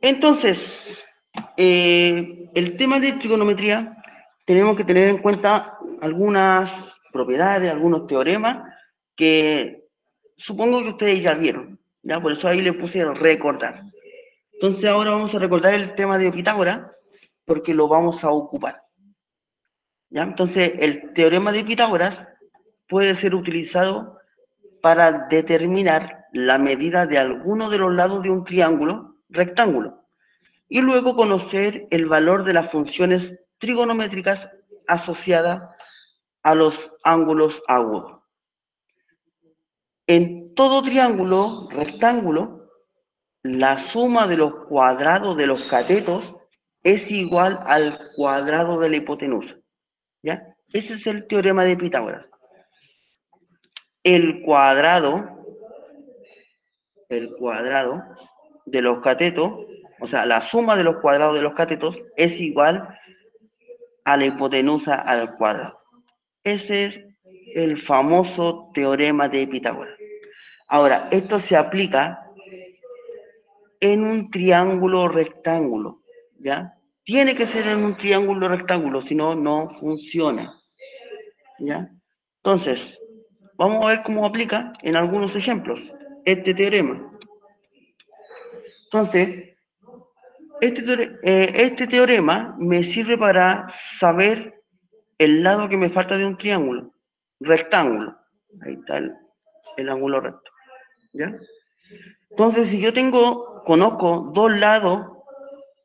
Entonces, el tema de trigonometría, tenemos que tener en cuenta algunas propiedades, algunos teoremas que supongo que ustedes ya vieron, ¿ya? Por eso ahí les puse recordar. Entonces ahora vamos a recordar el tema de Pitágoras, porque lo vamos a ocupar, ¿ya? Entonces, el teorema de Pitágoras puede ser utilizado para determinar la medida de alguno de los lados de un triángulo rectángulo y luego conocer el valor de las funciones trigonométricas asociadas a los ángulos agudos. En todo triángulo rectángulo, la suma de los cuadrados de los catetos es igual al cuadrado de la hipotenusa, ¿ya? Ese es el teorema de Pitágoras. El cuadrado de los catetos, o sea, la suma de los cuadrados de los catetos es igual a la hipotenusa al cuadrado. Ese es el famoso teorema de Pitágoras. Ahora, esto se aplica en un triángulo rectángulo, ¿ya? Tiene que ser en un triángulo rectángulo, si no, no funciona, ¿ya? Entonces, vamos a ver cómo aplica en algunos ejemplos este teorema. Entonces, este teorema me sirve para saber el lado que me falta de un triángulo rectángulo. Ahí está el ángulo recto, ¿ya? Entonces, si yo conozco dos lados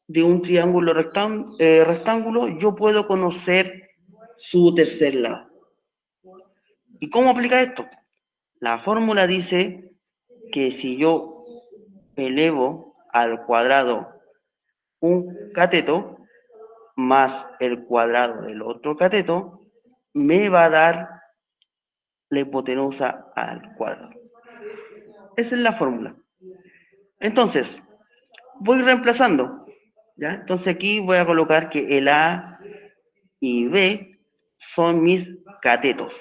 de un triángulo rectángulo, yo puedo conocer su tercer lado. ¿Y cómo aplica esto? La fórmula dice que si yo elevo al cuadrado un cateto más el cuadrado del otro cateto, me va a dar la hipotenusa al cuadrado. Esa es la fórmula. Entonces, voy reemplazando, ¿ya? Entonces aquí voy a colocar que el A y B son mis catetos,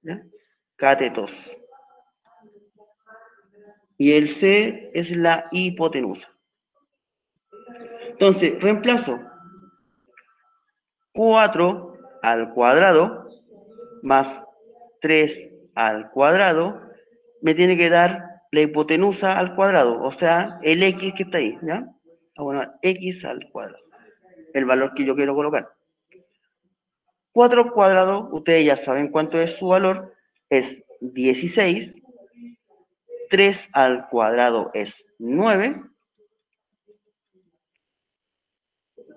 ¿ya? Catetos. Y el C es la hipotenusa. Entonces, reemplazo 4 al cuadrado más 3 al cuadrado me tiene que dar la hipotenusa al cuadrado, o sea, el X que está ahí, ¿ya? Bueno, X al cuadrado, el valor que yo quiero colocar. 4 al cuadrado, ustedes ya saben cuánto es su valor, es 16. 3 al cuadrado es 9.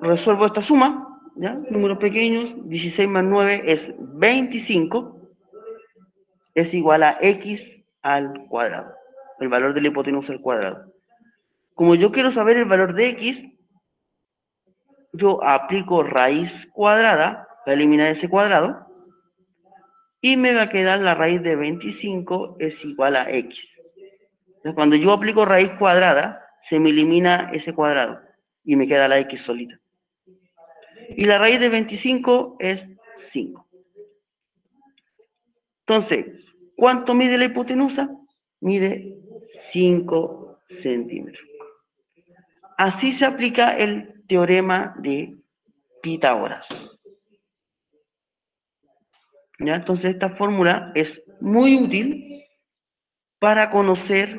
Resuelvo esta suma, ¿ya? Números pequeños, 16 más 9 es 25, es igual a X al cuadrado, el valor de la hipotenusa al cuadrado. Como yo quiero saber el valor de X, yo aplico raíz cuadrada para eliminar ese cuadrado y me va a quedar la raíz de 25 es igual a X. Entonces, cuando yo aplico raíz cuadrada, se me elimina ese cuadrado y me queda la X solita. Y la raíz de 25 es 5. Entonces, ¿cuánto mide la hipotenusa? Mide 5 centímetros. Así se aplica el teorema de Pitágoras. ¿Ya? Entonces, esta fórmula es muy útil para conocer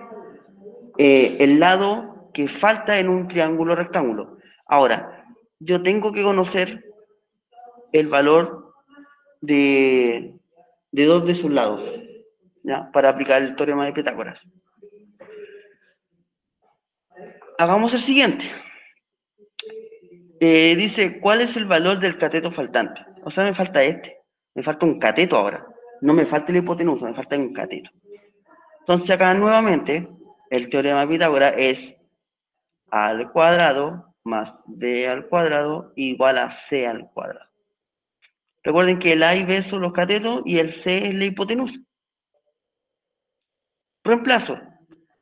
el lado que falta en un triángulo rectángulo. Ahora, yo tengo que conocer el valor de dos de sus lados, ¿ya? Para aplicar el teorema de Pitágoras. Hagamos el siguiente. Dice, ¿cuál es el valor del cateto faltante? O sea, me falta este. Me falta un cateto ahora. No me falta la hipotenusa, me falta un cateto. Entonces acá nuevamente, el teorema de Pitágoras es A al cuadrado más B al cuadrado igual a C al cuadrado. Recuerden que el A y B son los catetos y el C es la hipotenusa. Reemplazo.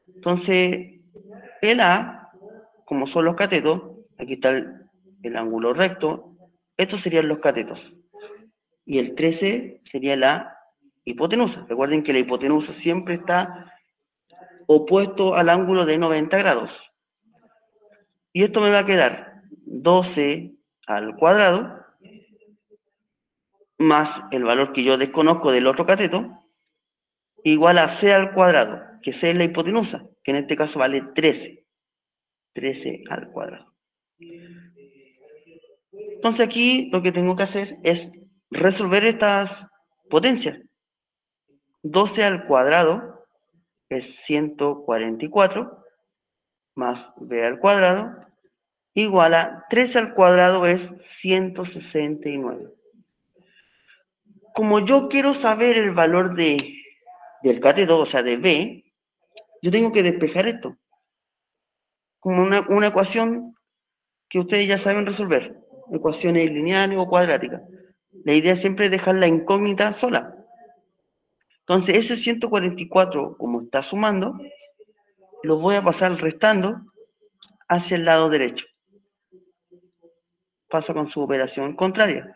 Entonces, el A, como son los catetos, aquí está el ángulo recto, estos serían los catetos. Y el 13 sería la hipotenusa. Recuerden que la hipotenusa siempre está opuesto al ángulo de 90 grados. Y esto me va a quedar 12 al cuadrado más el valor que yo desconozco del otro cateto, igual a c al cuadrado, que c es la hipotenusa, que en este caso vale 13. 13 al cuadrado. Entonces aquí lo que tengo que hacer es resolver estas potencias. 12 al cuadrado es 144 más b al cuadrado igual a 3 al cuadrado es 169. Como yo quiero saber el valor del cateto, o sea, de b, yo tengo que despejar esto. Como una ecuación que ustedes ya saben resolver. Ecuaciones lineales o cuadráticas. La idea siempre es dejar la incógnita sola. Entonces, ese 144, como está sumando, lo voy a pasar restando hacia el lado derecho. Pasa con su operación contraria.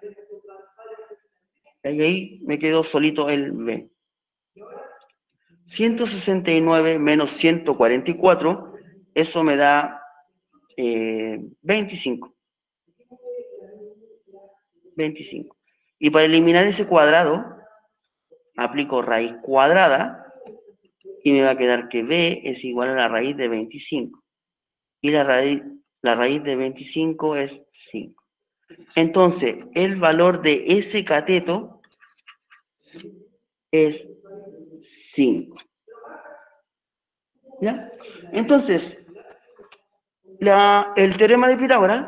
Y ahí me quedó solito el b. 169 menos 144, eso me da 25. 25. Y para eliminar ese cuadrado, aplico raíz cuadrada y me va a quedar que b es igual a la raíz de 25. Y la raíz de 25 es 5. Entonces, el valor de ese cateto es 5. ¿Ya? Entonces, el teorema de Pitágoras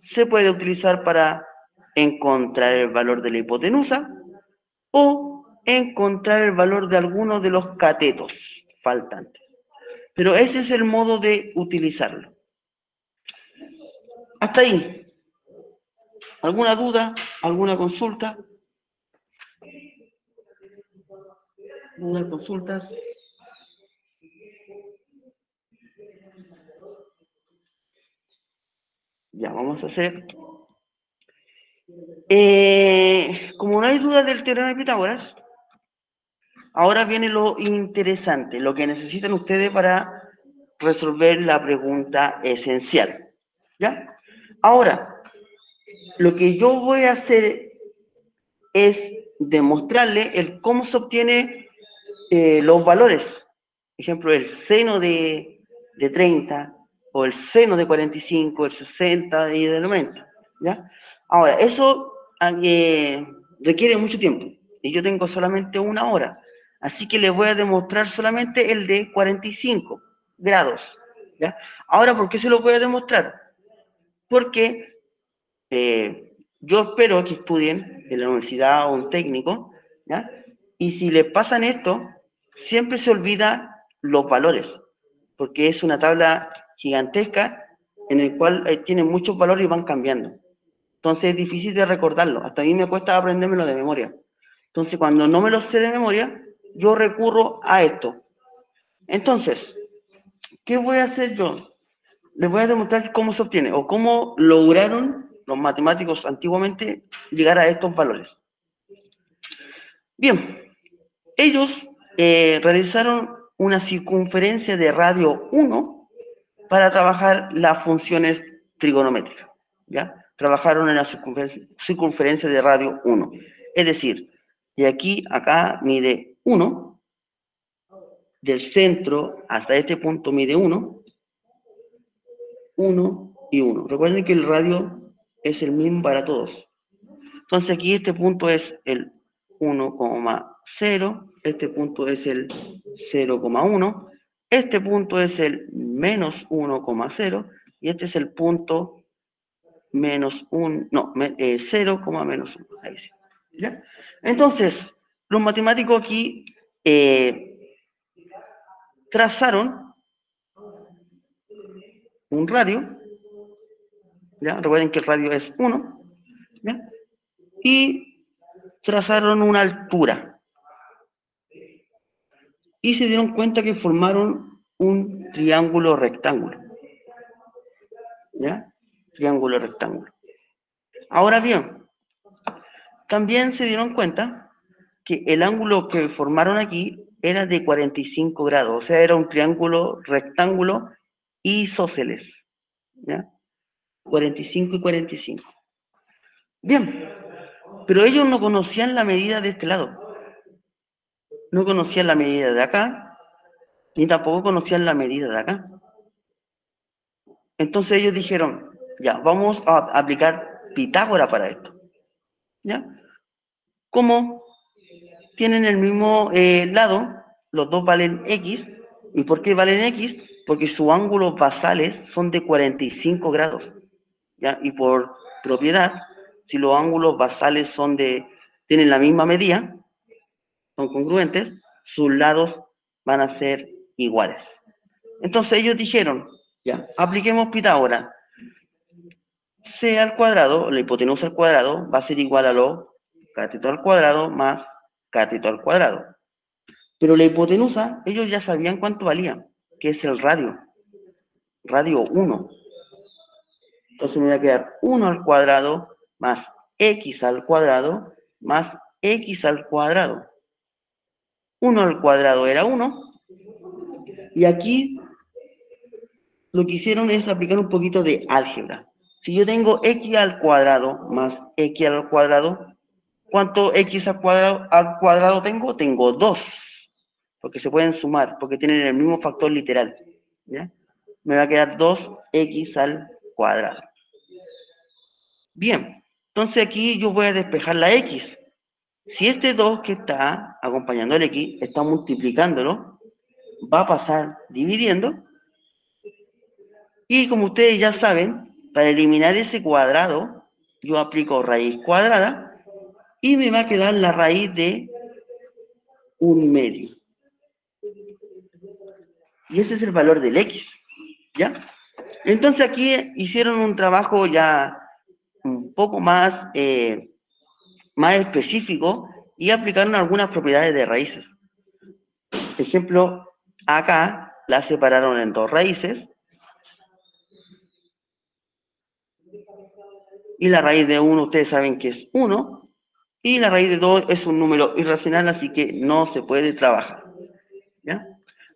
se puede utilizar para encontrar el valor de la hipotenusa o encontrar el valor de alguno de los catetos faltantes. Pero ese es el modo de utilizarlo. Hasta ahí. ¿Alguna duda? ¿Alguna consulta? ¿Algunas consultas? Ya, vamos a hacer. Como no hay duda del teorema de Pitágoras, ahora viene lo interesante, lo que necesitan ustedes para resolver la pregunta esencial. ¿Ya? Ahora, lo que yo voy a hacer es demostrarle el cómo se obtiene los valores. Por ejemplo, el seno de 30, o el seno de 45, el 60 y del 90. ¿Ya? Ahora, eso requiere mucho tiempo. Y yo tengo solamente una hora. Así que les voy a demostrar solamente el de 45 grados. ¿Ya? Ahora, ¿por qué se los voy a demostrar? Porque yo espero que estudien en la universidad o un técnico, ¿ya? Y si les pasan esto, siempre se olvida los valores, porque es una tabla gigantesca en el cual tienen muchos valores y van cambiando. Entonces es difícil de recordarlo. Hasta a mí me cuesta aprendérmelo de memoria. Entonces cuando no me lo sé de memoria, yo recurro a esto. Entonces, ¿qué voy a hacer yo? Les voy a demostrar cómo se obtiene o cómo lograron los matemáticos antiguamente llegar a estos valores. Bien, ellos realizaron una circunferencia de radio 1 para trabajar las funciones trigonométricas, ¿ya? Trabajaron en la circunferencia de radio 1. Es decir, de aquí a acá mide 1, del centro hasta este punto mide 1, 1 y 1. Recuerden que el radio es el mismo para todos. Entonces aquí este punto es el 1,0, este punto es el 0,1, este punto es el menos 1,0 y este es el punto menos 1, no, 0, menos 1. Ahí sí. ¿Ya? Entonces, los matemáticos aquí trazaron un radio, ¿ya? Recuerden que el radio es 1, ¿ya? Y trazaron una altura. Y se dieron cuenta que formaron un triángulo rectángulo. ¿Ya? Triángulo rectángulo. Ahora bien, también se dieron cuenta que el ángulo que formaron aquí era de 45 grados, o sea, era un triángulo rectángulo isósceles. ¿ya? 45 y 45. Bien, pero ellos no conocían la medida de este lado. No conocían la medida de acá, ni tampoco conocían la medida de acá. Entonces ellos dijeron, ya, vamos a aplicar Pitágoras para esto. ¿Ya? Como tienen el mismo lado, los dos valen X. ¿Y por qué valen X? Porque sus ángulos basales son de 45 grados. ¿Ya? Y por propiedad, si los ángulos basales tienen la misma medida, son congruentes, sus lados van a ser iguales. Entonces ellos dijeron, ya, apliquemos Pitágoras. C al cuadrado, la hipotenusa al cuadrado, va a ser igual a lo cateto al cuadrado más cateto al cuadrado. Pero la hipotenusa, ellos ya sabían cuánto valía, que es el radio. Radio 1. Entonces me va a quedar 1 al cuadrado más x al cuadrado más x al cuadrado. 1 al cuadrado era 1. Y aquí lo que hicieron es aplicar un poquito de álgebra. Si yo tengo x al cuadrado más x al cuadrado, ¿cuánto x al cuadrado tengo? Tengo 2, porque se pueden sumar, porque tienen el mismo factor literal. ¿Ya? Me va a quedar 2x al cuadrado. Bien, entonces aquí yo voy a despejar la x. Si este 2 que está acompañando al x, está multiplicándolo, va a pasar dividiendo. Y como ustedes ya saben, para eliminar ese cuadrado, yo aplico raíz cuadrada y me va a quedar la raíz de 1/2. Y ese es el valor del x, ¿ya? Entonces aquí hicieron un trabajo ya un poco más específico y aplicaron algunas propiedades de raíces. Por ejemplo, acá la separaron en 2 raíces y la raíz de 1 ustedes saben que es 1 y la raíz de 2 es un número irracional, así que no se puede trabajar, ¿ya?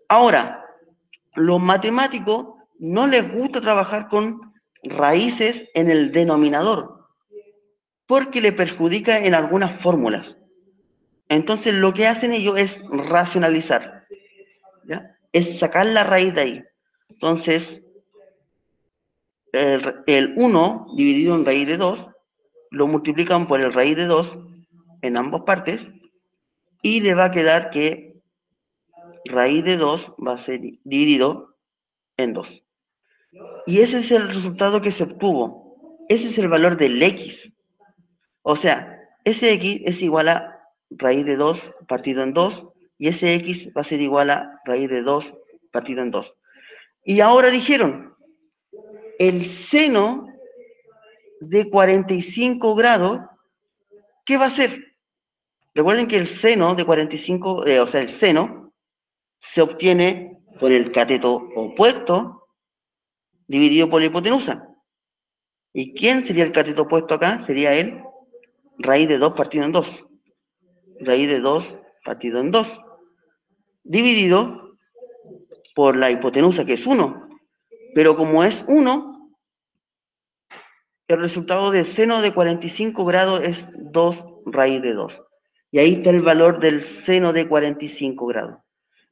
Ahora, los matemáticos no les gusta trabajar con raíces en el denominador porque le perjudica en algunas fórmulas. Entonces lo que hacen ellos es racionalizar, ¿ya? Es sacar la raíz de ahí. Entonces, el 1 dividido en raíz de 2 lo multiplican por el raíz de 2 en ambas partes y le va a quedar que raíz de 2 va a ser dividido en 2. Y ese es el resultado que se obtuvo. Ese es el valor del x. O sea, ese x es igual a raíz de 2 partido en 2 y ese x va a ser igual a raíz de 2 partido en 2. Y ahora dijeron, el seno de 45 grados, ¿qué va a ser? Recuerden que el seno de 45, o sea, el seno se obtiene por el cateto opuesto dividido por la hipotenusa. ¿Y quién sería el cateto opuesto acá? Sería el raíz de 2 partido en 2. Raíz de 2 partido en 2. Dividido por la hipotenusa, que es 1. Pero como es 1, el resultado del seno de 45 grados es 2 raíz de 2. Y ahí está el valor del seno de 45 grados.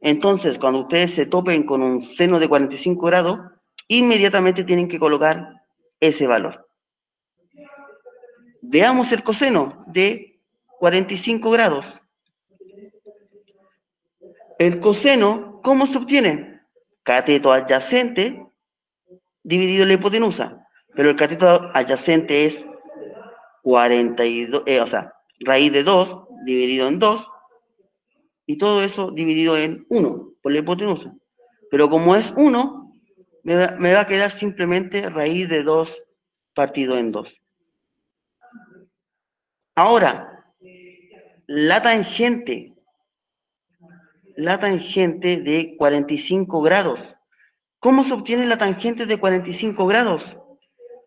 Entonces, cuando ustedes se topen con un seno de 45 grados, inmediatamente tienen que colocar ese valor. Veamos el coseno de 45 grados. El coseno, ¿cómo se obtiene? Cateto adyacente dividido en la hipotenusa. Pero el cateto adyacente es 42, o sea, raíz de 2 dividido en 2 y todo eso dividido en 1 por la hipotenusa. Pero como es 1, me va a quedar simplemente raíz de 2 partido en 2. Ahora, la tangente de 45 grados. ¿Cómo se obtiene la tangente de 45 grados?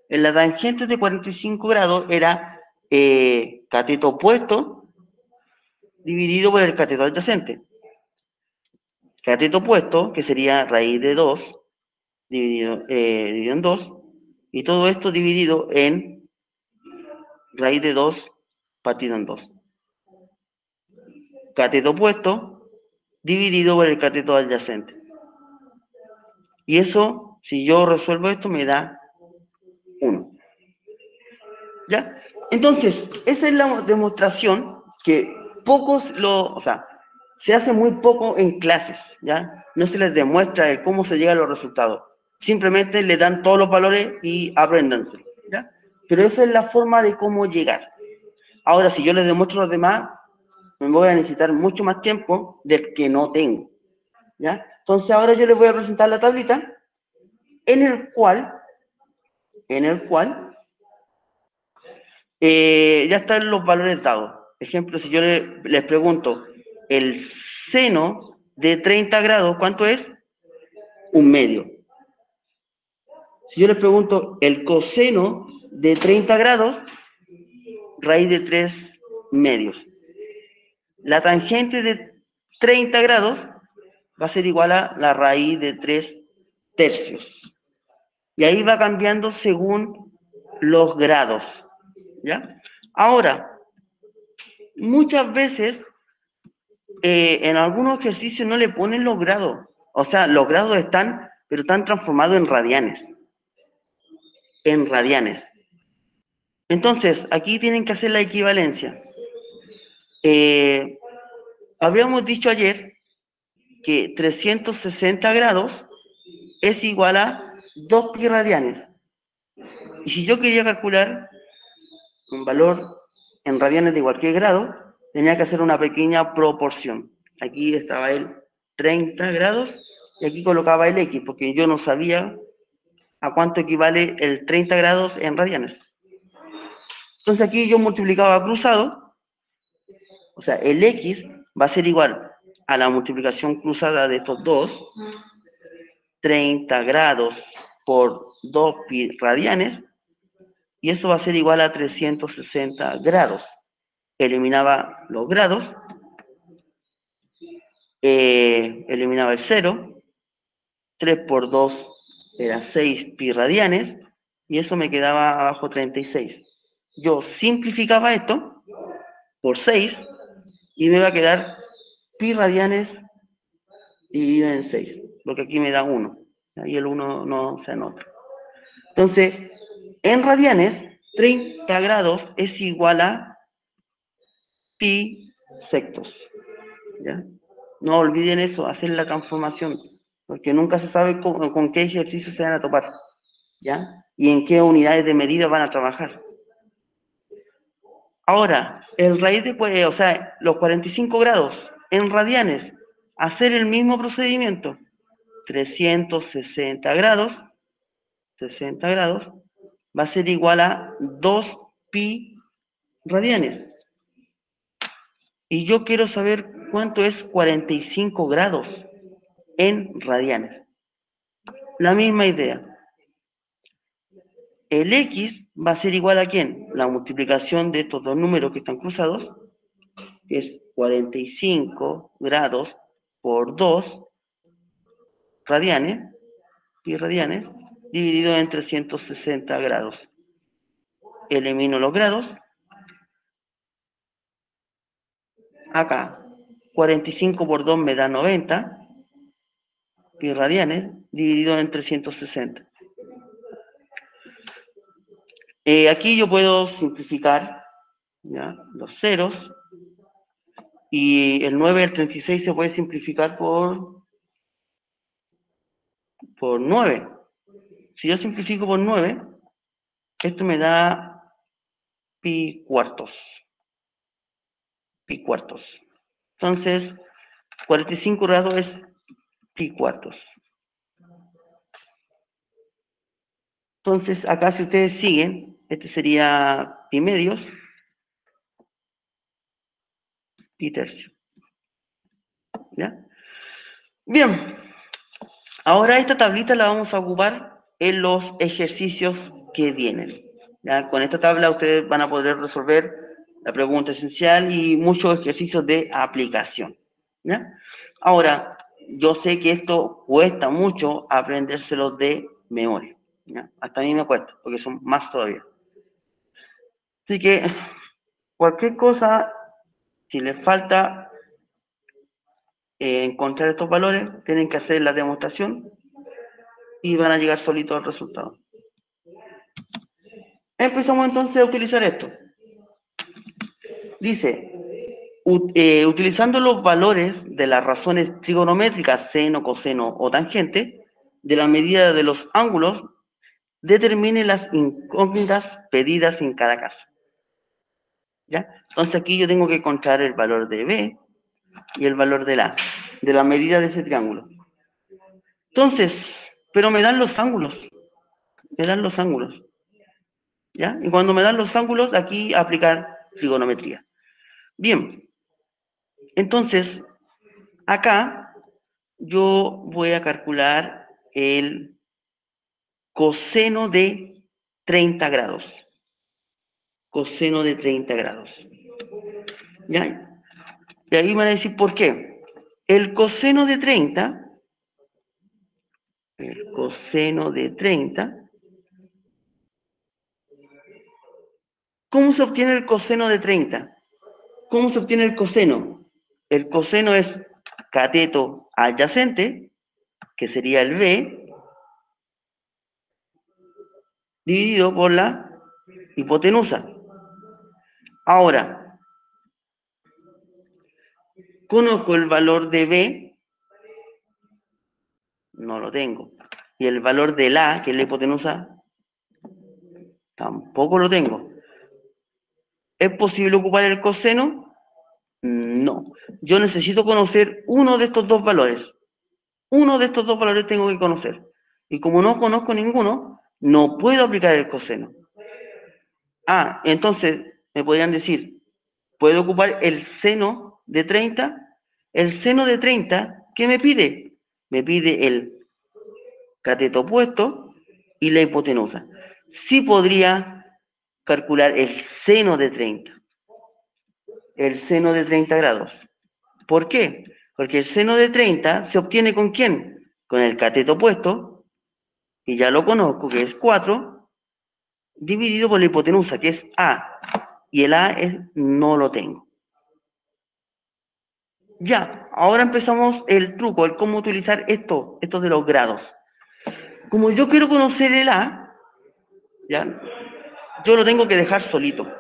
En la tangente de 45 grados era cateto opuesto dividido por el cateto adyacente. Cateto opuesto, que sería raíz de 2 dividido en 2, Y todo esto dividido en raíz de 2 partido en 2. Cateto opuesto dividido por el cateto adyacente. Y eso, si yo resuelvo esto, me da 1. ¿Ya? Entonces, esa es la demostración que o sea, se hace muy poco en clases, ¿ya? No se les demuestra cómo se llega a los resultados. Simplemente le dan todos los valores y apréndanse, ¿ya? Pero esa es la forma de cómo llegar. Ahora, si yo les demuestro a los demás, me voy a necesitar mucho más tiempo del que no tengo, ¿ya? Entonces, ahora yo les voy a presentar la tablita en el cual ya están los valores dados. Ejemplo, si yo les pregunto, el seno de 30 grados, ¿cuánto es? 1/2. Si yo les pregunto, el coseno de 30 grados, raíz de 3/2. La tangente de 30 grados va a ser igual a la raíz de 3/3. Y ahí va cambiando según los grados, ¿ya? Ahora, muchas veces en algunos ejercicios no le ponen los grados. O sea, los grados están, pero están transformados en radianes. En radianes. Entonces, aquí tienen que hacer la equivalencia. Habíamos dicho ayer que 360 grados es igual a 2 pi radianes. Y si yo quería calcular un valor en radianes de cualquier grado, tenía que hacer una pequeña proporción. Aquí estaba el 30 grados y aquí colocaba el X, porque yo no sabía a cuánto equivale el 30 grados en radianes. Entonces aquí yo multiplicaba cruzado, o sea, el X va a ser igual a la multiplicación cruzada de estos dos, 30 grados por 2 pi radianes, y eso va a ser igual a 360 grados. Eliminaba los grados, eliminaba el 0, 3 por 2 era 6 pi radianes, y eso me quedaba abajo 36. Yo simplificaba esto por 6 y me va a quedar pi radianes dividido en 6, porque aquí me da 1, y el 1 no se anota. Entonces, en radianes, 30 grados es igual a pi sectos, ¿ya? No olviden eso, hacer la transformación, porque nunca se sabe con qué ejercicios se van a topar, ¿ya? Y en qué unidades de medida van a trabajar. Ahora, el raíz de, o sea, los 45 grados en radianes, hacer el mismo procedimiento, 360 grados, 60 grados, va a ser igual a 2 pi radianes. Y yo quiero saber cuánto es 45 grados en radianes. La misma idea. El X va a ser igual a ¿quién? La multiplicación de estos dos números que están cruzados, que es 45 grados por 2 radianes, pi radianes, dividido en 360 grados. Elimino los grados. Acá, 45 por 2 me da 90 pi radianes, dividido en 360. Aquí yo puedo simplificar, ¿ya?, los ceros, y el 9 al 36 se puede simplificar por 9. Si yo simplifico por 9, esto me da pi cuartos. Pi cuartos. Entonces, 45 grados es pi cuartos. Entonces, acá si ustedes siguen, este sería pi medios, pi tercio. ¿Ya? Bien. Ahora esta tablita la vamos a ocupar en los ejercicios que vienen. ¿Ya? Con esta tabla ustedes van a poder resolver la pregunta esencial y muchos ejercicios de aplicación. ¿Ya? Ahora, yo sé que esto cuesta mucho aprendérselo de memoria. ¿ya? Hasta a mí me cuesta, porque son más todavía. Así que cualquier cosa, si les falta encontrar estos valores, tienen que hacer la demostración y van a llegar solitos al resultado. Empezamos entonces a utilizar esto. Dice, utilizando los valores de las razones trigonométricas, seno, coseno o tangente, de la medida de los ángulos, determine las incógnitas pedidas en cada caso. ¿Ya? Entonces aquí yo tengo que encontrar el valor de B y el valor de la medida de ese triángulo. Entonces, pero me dan los ángulos. Me dan los ángulos. ¿Ya? Y cuando me dan los ángulos, aquí aplicar trigonometría. Bien. Entonces, acá yo voy a calcular el coseno de 30 grados. Coseno de 30 grados. ¿Ya? Y ahí me van a decir por qué. El coseno de 30, ¿cómo se obtiene el coseno de 30? ¿Cómo se obtiene el coseno? El coseno es cateto adyacente, que sería el B, dividido por la hipotenusa. Ahora, conozco el valor de B, no lo tengo. Y el valor de la, que es la hipotenusa, tampoco lo tengo. ¿Es posible ocupar el coseno? No. Yo necesito conocer uno de estos dos valores. Uno de estos dos valores tengo que conocer. Y como no conozco ninguno, no puedo aplicar el coseno. Ah, entonces me podrían decir, ¿puedo ocupar el seno de 30? El seno de 30, ¿qué me pide? Me pide el cateto opuesto y la hipotenusa. Sí podría calcular el seno de 30. El seno de 30 grados. ¿Por qué? Porque el seno de 30 se obtiene ¿con quién? Con el cateto opuesto, y ya lo conozco, que es 4, dividido por la hipotenusa, que es A. Y el A no lo tengo. Ya, ahora empezamos el truco, el cómo utilizar esto de los grados. Como yo quiero conocer el A, ¿ya? Yo lo tengo que dejar solito.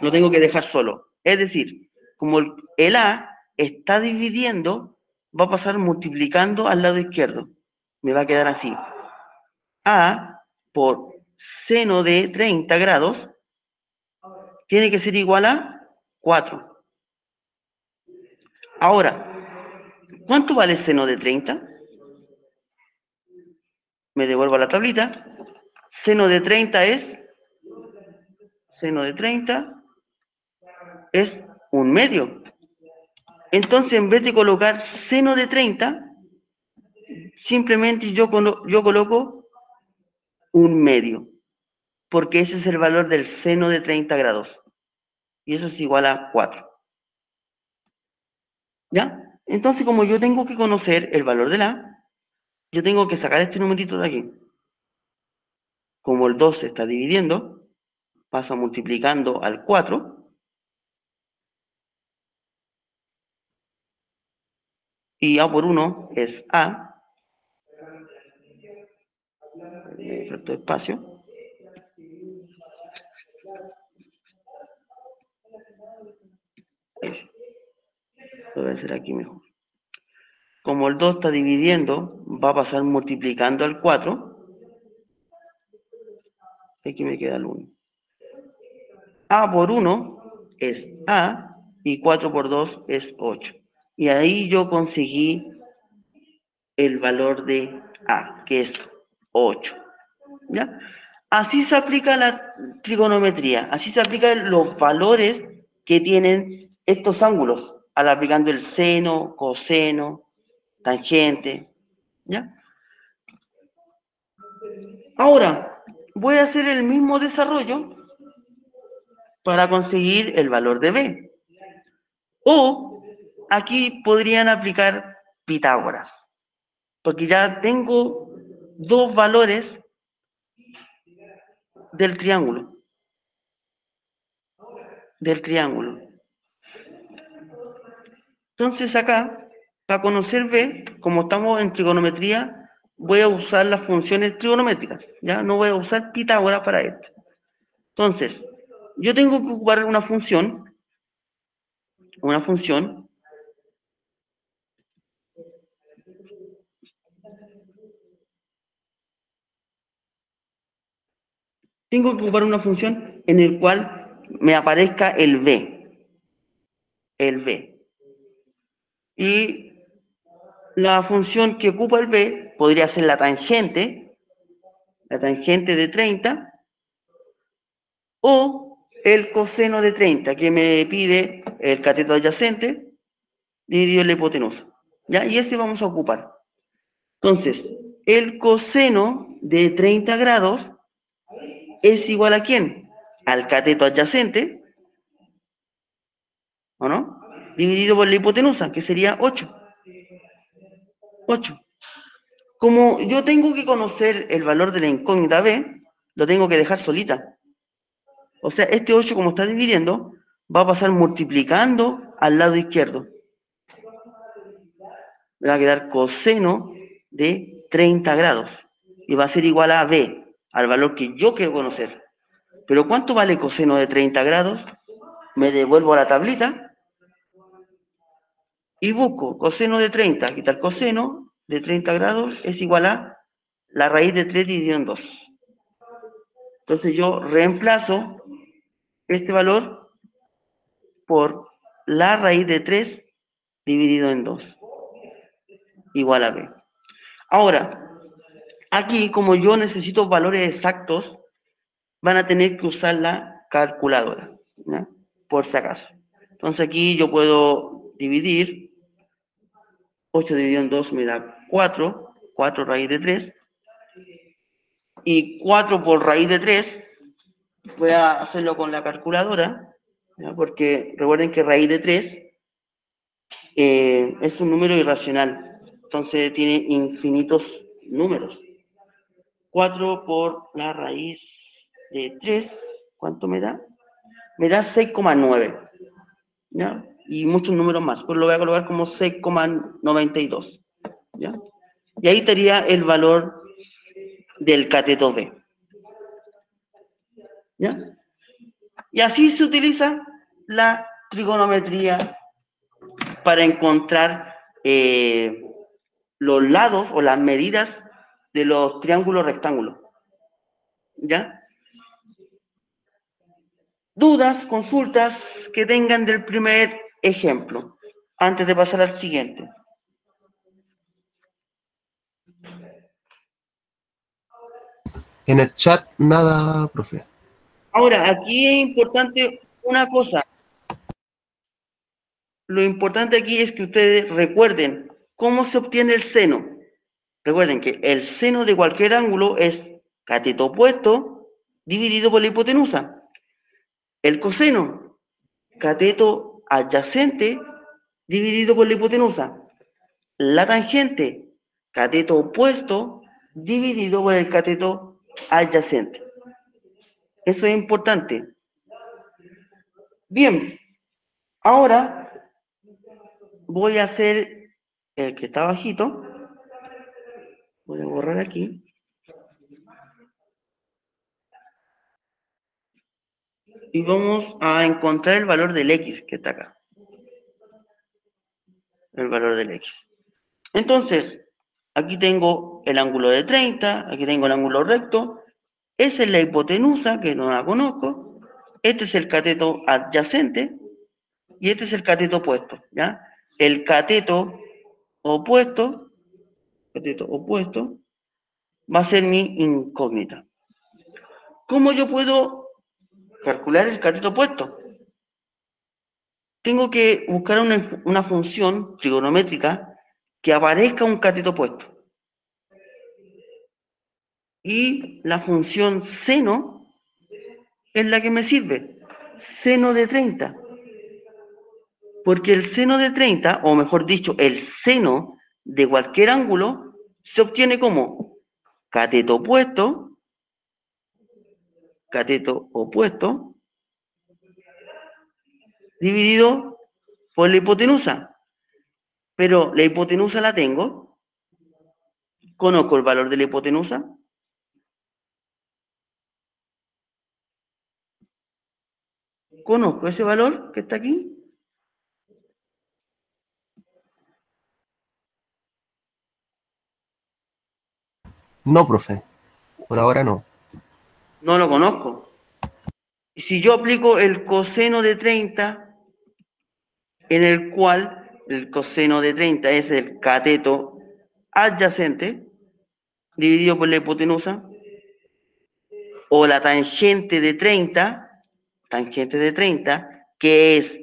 Lo tengo que dejar solo. Es decir, como el A está dividiendo, va a pasar multiplicando al lado izquierdo. Me va a quedar así. A por seno de 30 grados tiene que ser igual a 4. Ahora, ¿cuánto vale seno de 30? Me devuelvo a la tablita. Seno de 30 es 1/2. Entonces, en vez de colocar seno de 30, simplemente yo coloco 1/2, porque ese es el valor del seno de 30 grados. Y eso es igual a 4. ¿Ya? Entonces, como yo tengo que conocer el valor de la, yo tengo que sacar este numerito de aquí. Como el 2 se está dividiendo, pasa multiplicando al 4. Y A por 1 es A. Me faltó espacio. Lo voy a hacer aquí mejor. Como el 2 está dividiendo, va a pasar multiplicando al 4. Aquí me queda el 1. A por 1 es A y 4 por 2 es 8. Y ahí yo conseguí el valor de A, que es 8. ¿Ya? Así se aplica la trigonometría, así se aplican los valores que tienen estos ángulos, al aplicando el seno, coseno, tangente, ¿ya? Ahora, voy a hacer el mismo desarrollo para conseguir el valor de B. O aquí podrían aplicar Pitágoras, porque ya tengo dos valores del triángulo. Del triángulo. Entonces acá, para conocer B, como estamos en trigonometría, voy a usar las funciones trigonométricas, ¿ya? No voy a usar Pitágoras para esto. Entonces, yo tengo que ocupar una función, en el cual me aparezca el B. Y la función que ocupa el B podría ser la tangente de 30, o el coseno de 30, que me pide el cateto adyacente dividido en la hipotenusa. ¿Ya? Y ese vamos a ocupar. Entonces, el coseno de 30 grados es igual a ¿quién? Al cateto adyacente, ¿o no? Dividido por la hipotenusa, que sería 8. 8. Como yo tengo que conocer el valor de la incógnita B, lo tengo que dejar solita. O sea, este 8, como está dividiendo, va a pasar multiplicando al lado izquierdo. Me va a quedar coseno de 30 grados. Y va a ser igual a B, al valor que yo quiero conocer. Pero ¿cuánto vale coseno de 30 grados? Me devuelvo a la tablita y busco coseno de 30. Quitar coseno de 30 grados es igual a la raíz de 3 dividido en 2. Entonces yo reemplazo este valor por la raíz de 3 dividido en 2, igual a B. Ahora, aquí, como yo necesito valores exactos, van a tener que usar la calculadora, ¿no? Por si acaso. Entonces aquí yo puedo dividir, 8 dividido en 2 me da 4, 4 raíz de 3, y 4 por raíz de 3, voy a hacerlo con la calculadora, ¿no? Porque recuerden que raíz de 3 es un número irracional, entonces tiene infinitos números. 4 por la raíz de 3, ¿cuánto me da? Me da 6,9, ¿ya? Y muchos números más, pues lo voy a colocar como 6,92, ¿ya? Y ahí estaría el valor del cateto B, ¿ya? Y así se utiliza la trigonometría para encontrar los lados o las medidas de los triángulos rectángulos, ¿ya? Dudas, consultas que tengan del primer ejemplo, antes de pasar al siguiente. En el chat, nada, profe. Ahora, aquí es importante una cosa. Lo importante aquí es que ustedes recuerden cómo se obtiene el seno. Recuerden que el seno de cualquier ángulo es cateto opuesto dividido por la hipotenusa. El coseno, cateto adyacente dividido por la hipotenusa. La tangente, cateto opuesto dividido por el cateto adyacente. Eso es importante. Bien, ahora voy a hacer el que está bajito. Voy a borrar aquí. Y vamos a encontrar el valor del X que está acá. El valor del X. Entonces, aquí tengo el ángulo de 30, aquí tengo el ángulo recto. Esa es la hipotenusa, que no la conozco. Este es el cateto adyacente y este es el cateto opuesto, ¿ya? El cateto opuesto va a ser mi incógnita. ¿Cómo yo puedo calcular el cateto opuesto? Tengo que buscar una función trigonométrica que aparezca un cateto opuesto. Y la función seno es la que me sirve. Seno de 30. Porque el seno de 30, o mejor dicho, el seno de cualquier ángulo, se obtiene como cateto opuesto cateto opuesto dividido por la hipotenusa. Pero la hipotenusa la tengo. Conozco el valor de la hipotenusa. Conozco ese valor que está aquí. No, profe. Por ahora no. No lo conozco. Y si yo aplico el coseno de 30, en el cual el coseno de 30 es el cateto adyacente, dividido por la hipotenusa, o la tangente de 30, que es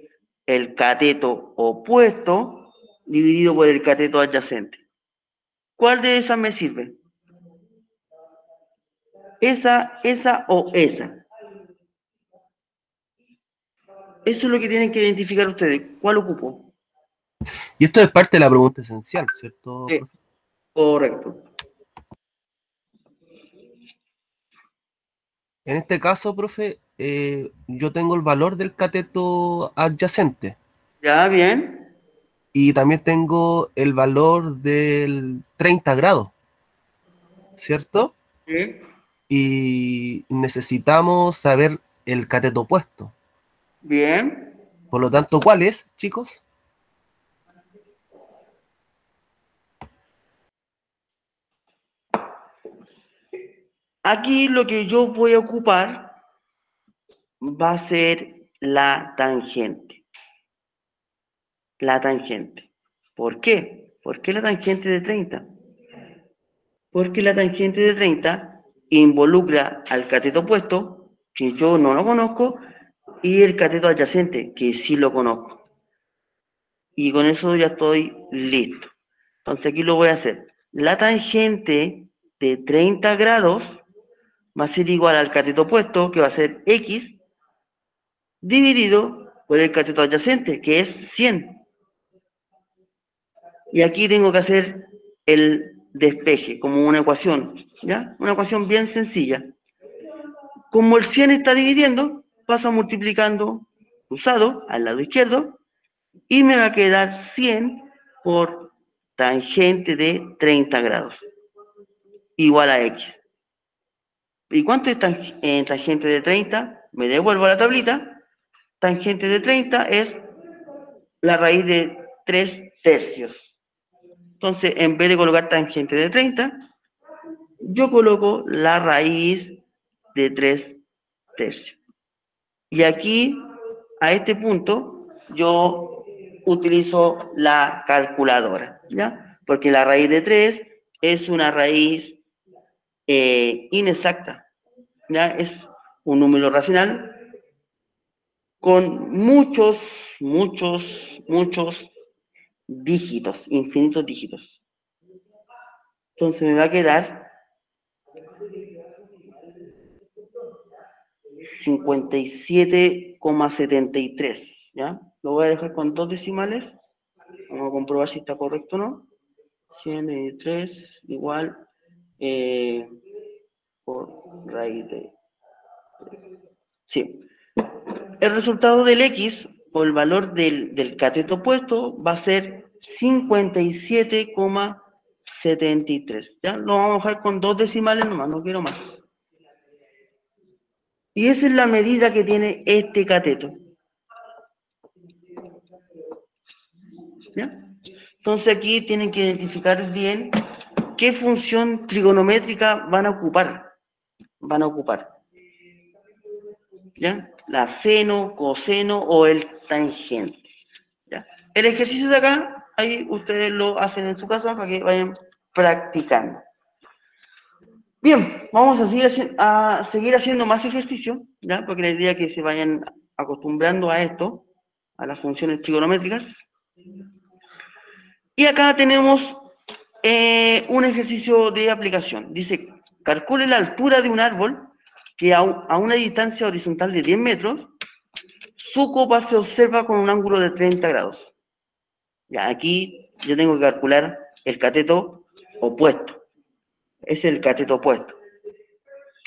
el cateto opuesto, dividido por el cateto adyacente. ¿Cuál de esas me sirve? ¿Esa o esa? Eso es lo que tienen que identificar ustedes. ¿Cuál ocupo? Y esto es parte de la pregunta esencial, ¿cierto, Sí, profe? correcto. En este caso, profe, yo tengo el valor del cateto adyacente Ya, bien. y también tengo el valor del 30 grados, ¿cierto? Sí. Y necesitamos saber el cateto opuesto. Bien. Por lo tanto, ¿cuál es, chicos? Aquí lo que yo voy a ocupar va a ser la tangente. La tangente. ¿Por qué? ¿Por qué la tangente de 30? Porque la tangente de 30 involucra al cateto opuesto, que yo no lo conozco, y el cateto adyacente, que sí lo conozco. Y con eso ya estoy listo. Entonces aquí lo voy a hacer. La tangente de 30 grados va a ser igual al cateto opuesto, que va a ser X, dividido por el cateto adyacente, que es 100. Y aquí tengo que hacer el despeje, como una ecuación, ¿ya? Una ecuación bien sencilla. Como el 100 está dividiendo, paso multiplicando cruzado al lado izquierdo y me va a quedar 100 por tangente de 30 grados, igual a X. ¿Y cuánto es tangente de 30? Me devuelvo a la tablita. Tangente de 30 es la raíz de 3 tercios. Entonces, en vez de colocar tangente de 30, yo coloco la raíz de 3 tercios. Y aquí, a este punto, yo utilizo la calculadora, ¿ya? Porque la raíz de 3 es una raíz inexacta, ¿ya? Es un número racional con muchos dígitos, infinitos dígitos. Entonces me va a quedar 57,73, ¿ya? Lo voy a dejar con 2 decimales. Vamos a comprobar si está correcto o no. 103 igual por raíz de... Sí. El resultado del X, o el valor del cateto opuesto, va a ser 57,73. ¿Ya? Lo vamos a dejar con 2 decimales nomás, no quiero más. Y esa es la medida que tiene este cateto. ¿Ya? Entonces aquí tienen que identificar bien qué función trigonométrica van a ocupar. ¿Ya? La seno, coseno o el tangente. ¿Ya? El ejercicio de acá, ahí ustedes lo hacen en su casa para que vayan practicando. Bien, vamos a seguir haciendo más ejercicio, ¿ya? Porque la idea es que se vayan acostumbrando a esto, a las funciones trigonométricas. Y acá tenemos un ejercicio de aplicación. Dice, calcule la altura de un árbol que a una distancia horizontal de 10 metros, su copa se observa con un ángulo de 30 grados. Ya, aquí yo tengo que calcular el cateto opuesto. Es el cateto opuesto.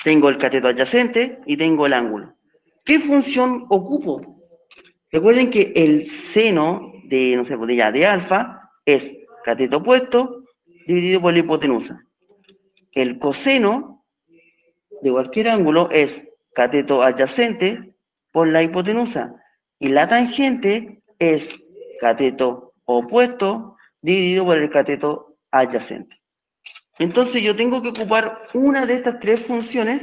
Tengo el cateto adyacente y tengo el ángulo. ¿Qué función ocupo? Recuerden que el seno de, no sé, de alfa es cateto opuesto dividido por la hipotenusa. El coseno de cualquier ángulo es cateto adyacente por la hipotenusa. Y la tangente es cateto opuesto dividido por el cateto adyacente. Entonces yo tengo que ocupar una de estas tres funciones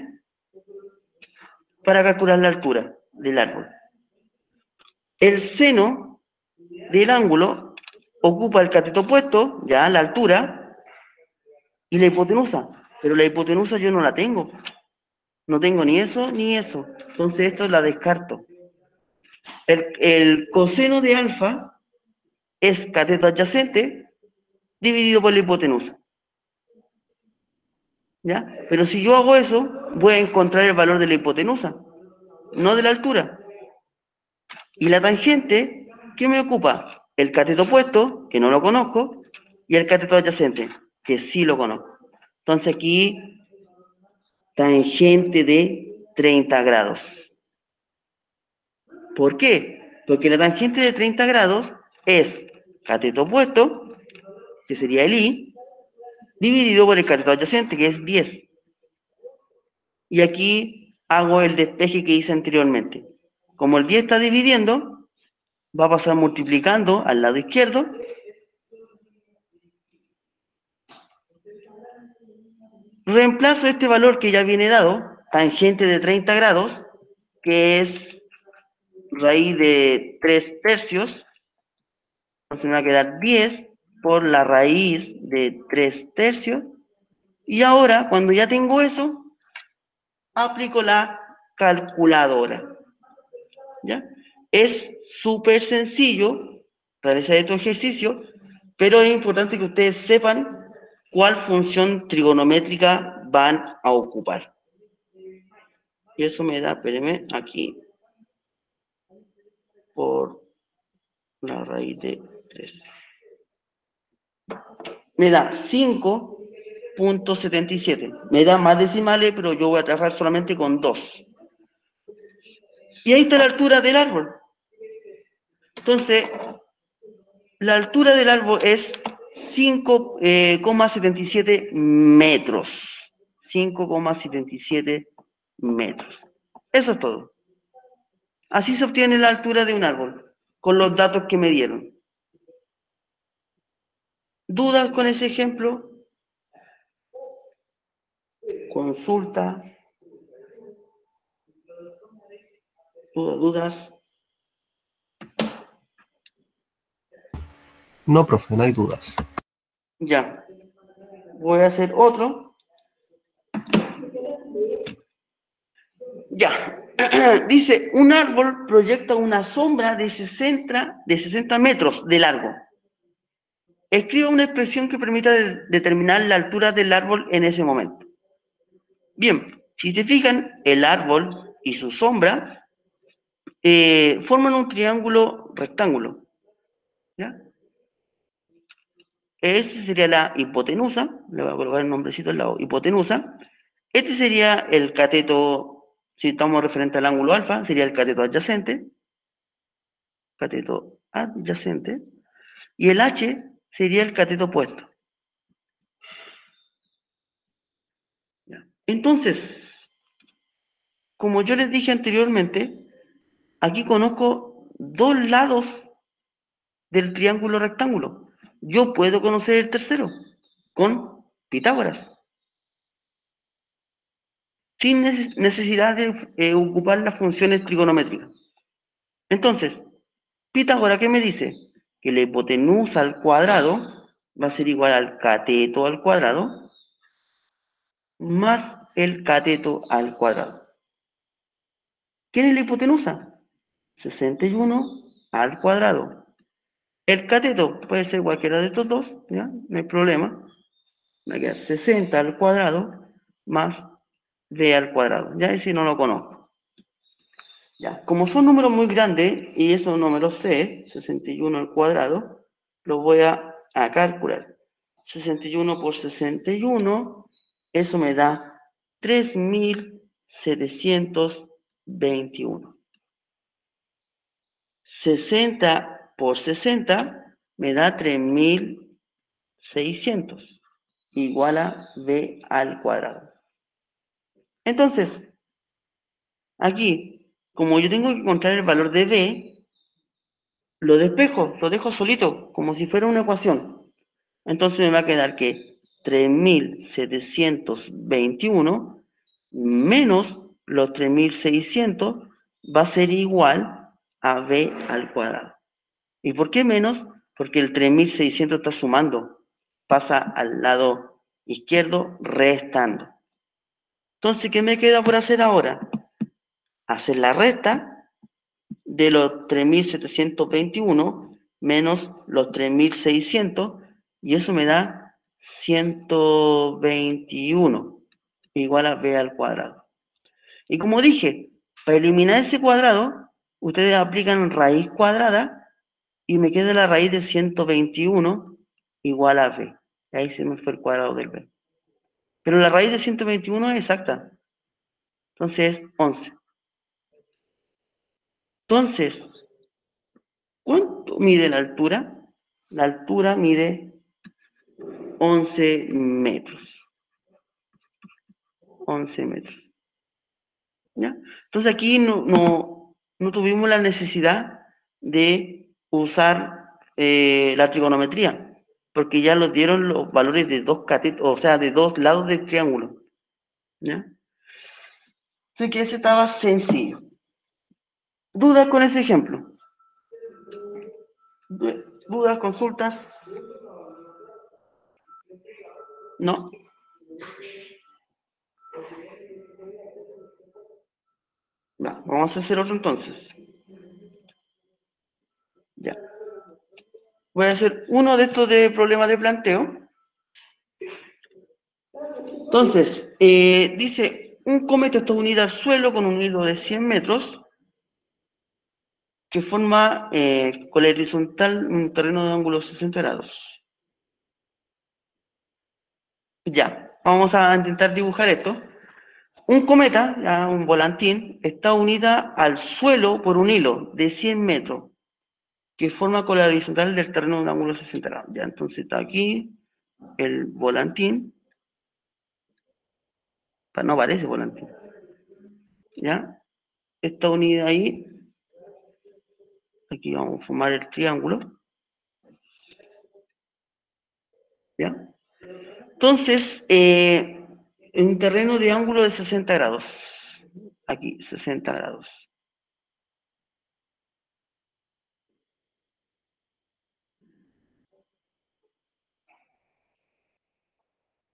para calcular la altura del árbol. El seno del ángulo ocupa el cateto opuesto, ya la altura, y la hipotenusa. Pero la hipotenusa yo no la tengo. No tengo ni eso ni eso. Entonces esto la descarto. El coseno de alfa es cateto adyacente dividido por la hipotenusa. ¿Ya? Pero si yo hago eso, voy a encontrar el valor de la hipotenusa, no de la altura. Y la tangente, ¿qué me ocupa? El cateto opuesto, que no lo conozco, y el cateto adyacente, que sí lo conozco. Entonces aquí, tangente de 30 grados. ¿Por qué? Porque la tangente de 30 grados es cateto opuesto, que sería el I, dividido por el cateto adyacente, que es 10. Y aquí hago el despeje que hice anteriormente. Como el 10 está dividiendo, va a pasar multiplicando al lado izquierdo. Reemplazo este valor que ya viene dado, tangente de 30 grados, que es raíz de 3 tercios. Entonces me va a quedar 10 por la raíz de 3 tercios. Y ahora, cuando ya tengo eso, aplico la calculadora. ¿Ya? Es súper sencillo realizar estos ejercicios, pero es importante que ustedes sepan cuál función trigonométrica van a ocupar. Y eso me da, espérenme, aquí, por la raíz de 3. Me da 5.77. Me da más decimales, pero yo voy a trabajar solamente con 2. Y ahí está la altura del árbol. Entonces, la altura del árbol es 5,77 metros. 5,77 metros. Eso es todo. Así se obtiene la altura de un árbol, con los datos que me dieron. ¿Dudas con ese ejemplo? Consulta. ¿Dudas? No, profe, no hay dudas. Ya. Voy a hacer otro. Ya. Dice, un árbol proyecta una sombra de 60 metros de largo. Escriba una expresión que permita determinar la altura del árbol en ese momento. Bien, si se fijan, el árbol y su sombra forman un triángulo rectángulo. ¿Ya? Esa sería la hipotenusa. Le voy a colocar el nombrecito al lado. Hipotenusa. Este sería el cateto, si estamos referente al ángulo alfa, sería el cateto adyacente. Cateto adyacente. Y el H sería el cateto opuesto. ¿Ya? Entonces, como yo les dije anteriormente, aquí conozco dos lados del triángulo rectángulo. Yo puedo conocer el tercero con Pitágoras, sin necesidad de ocupar las funciones trigonométricas. Entonces, Pitágoras, ¿qué me dice? Que la hipotenusa al cuadrado va a ser igual al cateto al cuadrado más el cateto al cuadrado. ¿Quién es la hipotenusa? 61 al cuadrado. El cateto puede ser cualquiera de estos dos, ¿ya? No hay problema. Va a quedar 60 al cuadrado más b al cuadrado. Ya ese no lo conozco. Ya, como son números muy grandes, y esos números c, 61 al cuadrado, los voy a calcular. 61 por 61, eso me da 3.721. 60 por 60 me da 3.600, igual a b al cuadrado. Entonces, aquí, como yo tengo que encontrar el valor de b, lo despejo, lo dejo solito, como si fuera una ecuación. Entonces me va a quedar que 3.721 menos los 3.600 va a ser igual a b al cuadrado. ¿Y por qué menos? Porque el 3.600 está sumando, pasa al lado izquierdo restando. Entonces, ¿qué me queda por hacer ahora? Hacer la resta de los 3.721 menos los 3.600, y eso me da 121 igual a b al cuadrado. Y como dije, para eliminar ese cuadrado, ustedes aplican raíz cuadrada y me queda la raíz de 121 igual a b. Ahí se me fue el cuadrado del b. Pero la raíz de 121 es exacta. Entonces es 11. Entonces, ¿cuánto mide la altura? La altura mide 11 metros. 11 metros. ¿Ya? Entonces aquí no tuvimos la necesidad de usar la trigonometría, porque ya nos dieron los valores de dos catetos, o sea, de dos lados del triángulo. ¿Ya? Así que ese estaba sencillo. ¿Dudas con ese ejemplo? ¿Dudas, consultas? ¿No? Va, vamos a hacer otro entonces. Ya. Voy a hacer uno de estos de problemas de planteo. Entonces, dice, un cometa está unido al suelo con un hilo de 100 metros que forma con la horizontal un terreno de ángulo 60 grados. Ya, vamos a intentar dibujar esto. Un cometa, ya un volantín, está unida al suelo por un hilo de 100 metros que forma con la horizontal del terreno de un ángulo 60 grados. Ya, entonces está aquí el volantín. No parece volantín. ¿Ya? Está unida ahí. Aquí vamos a formar el triángulo. ¿Ya? Entonces, un terreno de ángulo de 60 grados. Aquí, 60 grados.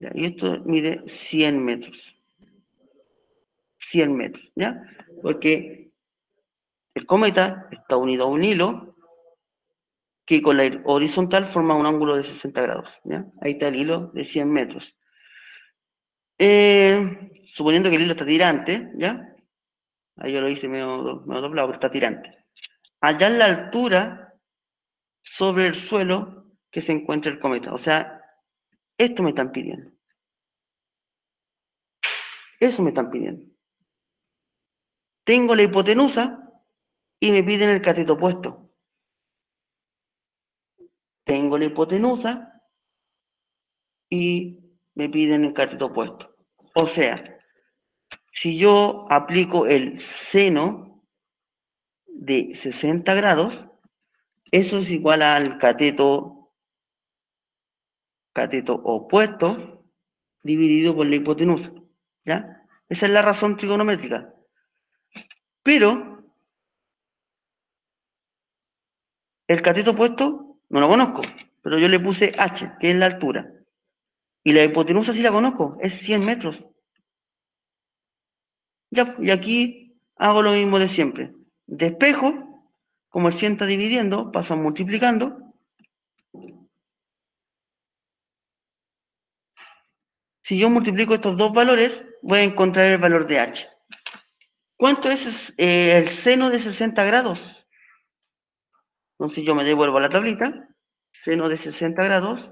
¿Ya? Y esto mide 100 metros. 100 metros, ¿ya? Porque el cometa está unido a un hilo que con la horizontal forma un ángulo de 60 grados, ¿ya? Ahí está el hilo de 100 metros. Suponiendo que el hilo está tirante, ¿ya? Ahí yo lo hice medio doblado, pero está tirante. Allá en la altura, sobre el suelo, que se encuentra el cometa. O sea, esto me están pidiendo. Eso me están pidiendo. Tengo la hipotenusa y me piden el cateto opuesto. Tengo la hipotenusa y me piden el cateto opuesto. O sea, si yo aplico el seno de 60 grados, eso es igual al cateto opuesto dividido por la hipotenusa. ¿Ya? Esa es la razón trigonométrica. Pero el cateto opuesto no lo conozco, pero yo le puse h, que es la altura. Y la hipotenusa sí la conozco, es 100 metros. Ya, y aquí hago lo mismo de siempre. Despejo, como el 100 está dividiendo, paso multiplicando. Si yo multiplico estos dos valores, voy a encontrar el valor de h. ¿Cuánto es el seno de 60 grados? Entonces yo me devuelvo a la tablita. Seno de 60 grados,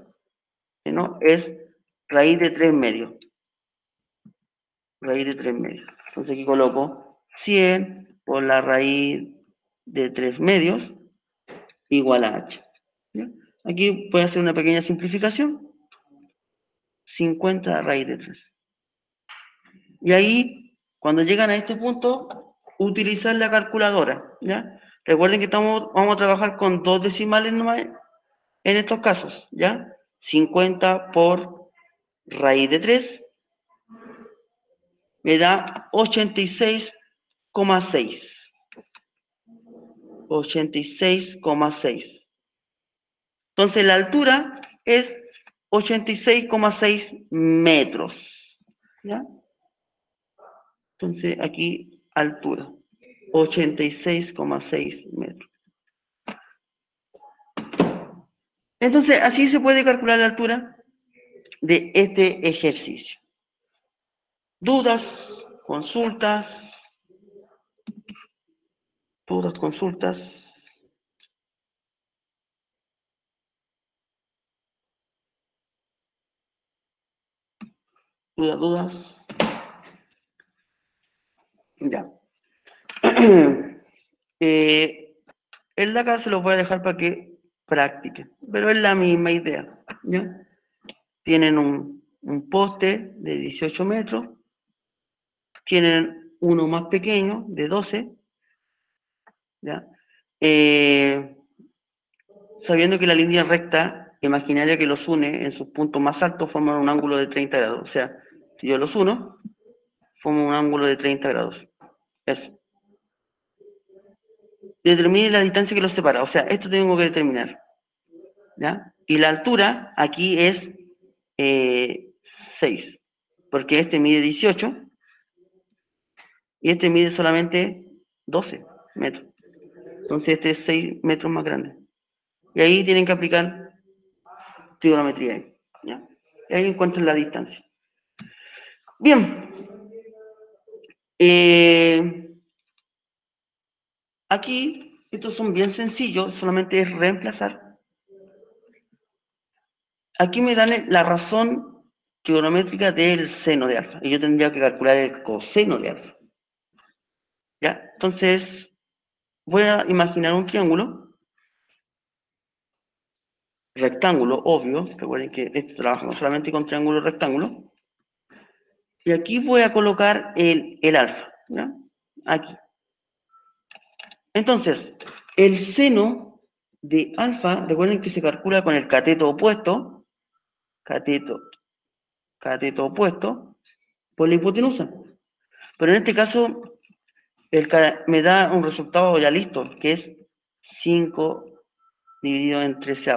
seno es raíz de 3 medios. raíz de 3 medios. Entonces aquí coloco 100 por la raíz de 3 medios igual a h. ¿Ya? Aquí voy a hacer una pequeña simplificación. 50 raíz de 3. Y ahí, cuando llegan a este punto, utilizar la calculadora. ¿Ya? Recuerden que vamos a trabajar con 2 decimales nomás en estos casos. ¿Ya? 50 por raíz de 3 me da 86,6. 86,6. Entonces la altura es 86,6 metros. ¿Ya? Entonces aquí altura, 86,6 metros. Entonces así se puede calcular la altura de este ejercicio. ¿Dudas? ¿Consultas? ¿Dudas? ¿Consultas? ¿Dudas? Ya. El de acá se los voy a dejar para que practiquen, pero es la misma idea. ¿Ya? Tienen un poste de 18 metros, tienen uno más pequeño de 12, ¿ya? Sabiendo que la línea recta imaginaria que los une en sus puntos más altos forman un ángulo de 30 grados. O sea, si yo los uno, forman un ángulo de 30 grados. Eso. Determine la distancia que los separa. O sea, esto tengo que determinar. ¿Ya? Y la altura aquí es 6, porque este mide 18 y este mide solamente 12 metros. Entonces este es 6 metros más grande. Y ahí tienen que aplicar trigonometría. ¿Ya? Y ahí encuentran la distancia. Bien. Aquí, estos son bien sencillos, solamente es reemplazar. Aquí me dan la razón trigonométrica del seno de alfa. Y yo tendría que calcular el coseno de alfa. ¿Ya? Entonces, voy a imaginar un triángulo rectángulo, obvio. Recuerden que trabajamos solamente con triángulo rectángulo. Y aquí voy a colocar el alfa. ¿Ya? Aquí. Entonces, el seno de alfa, recuerden que se calcula con el cateto opuesto, cateto opuesto, por la hipotenusa. Pero en este caso, me da un resultado ya listo, que es 5 dividido en 13.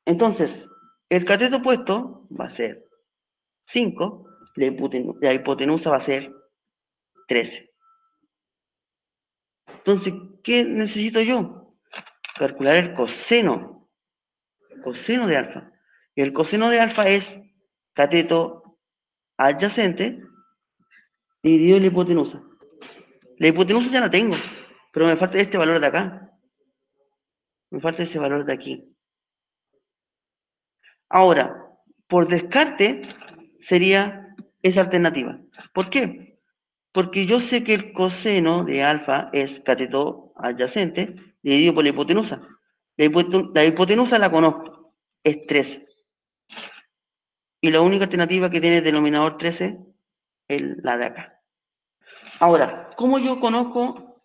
Entonces, el cateto opuesto va a ser 5, la hipotenusa va a ser 13. Entonces, ¿qué necesito yo? Calcular el coseno de alfa. Y el coseno de alfa es cateto adyacente dividido en la hipotenusa. La hipotenusa ya la tengo, pero me falta este valor de acá. Me falta ese valor de aquí. Ahora, por descarte, sería esa alternativa. ¿Por qué? Porque yo sé que el coseno de alfa es cateto adyacente dividido por la hipotenusa. La hipotenusa la conozco, es 13. Y la única alternativa que tiene el denominador 13 es la de acá. Ahora, ¿cómo yo conozco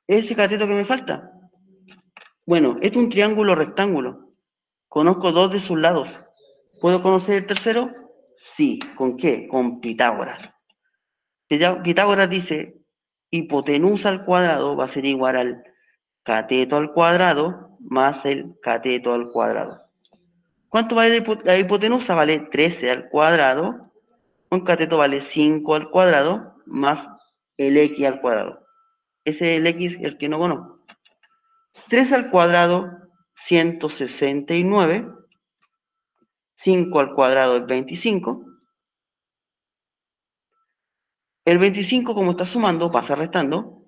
ese cateto que me falta? Bueno, es un triángulo rectángulo. Conozco 2 de sus lados. ¿Puedo conocer el tercero? Sí. ¿Con qué? Con Pitágoras. Pitágoras dice, hipotenusa al cuadrado va a ser igual al cateto al cuadrado más el cateto al cuadrado. ¿Cuánto vale la hipotenusa? Vale 13 al cuadrado. Un cateto vale 5 al cuadrado más el x al cuadrado. Ese es el x, el que no conozco. 3 al cuadrado, 169. 5 al cuadrado es 25. El 25, como está sumando, pasa restando.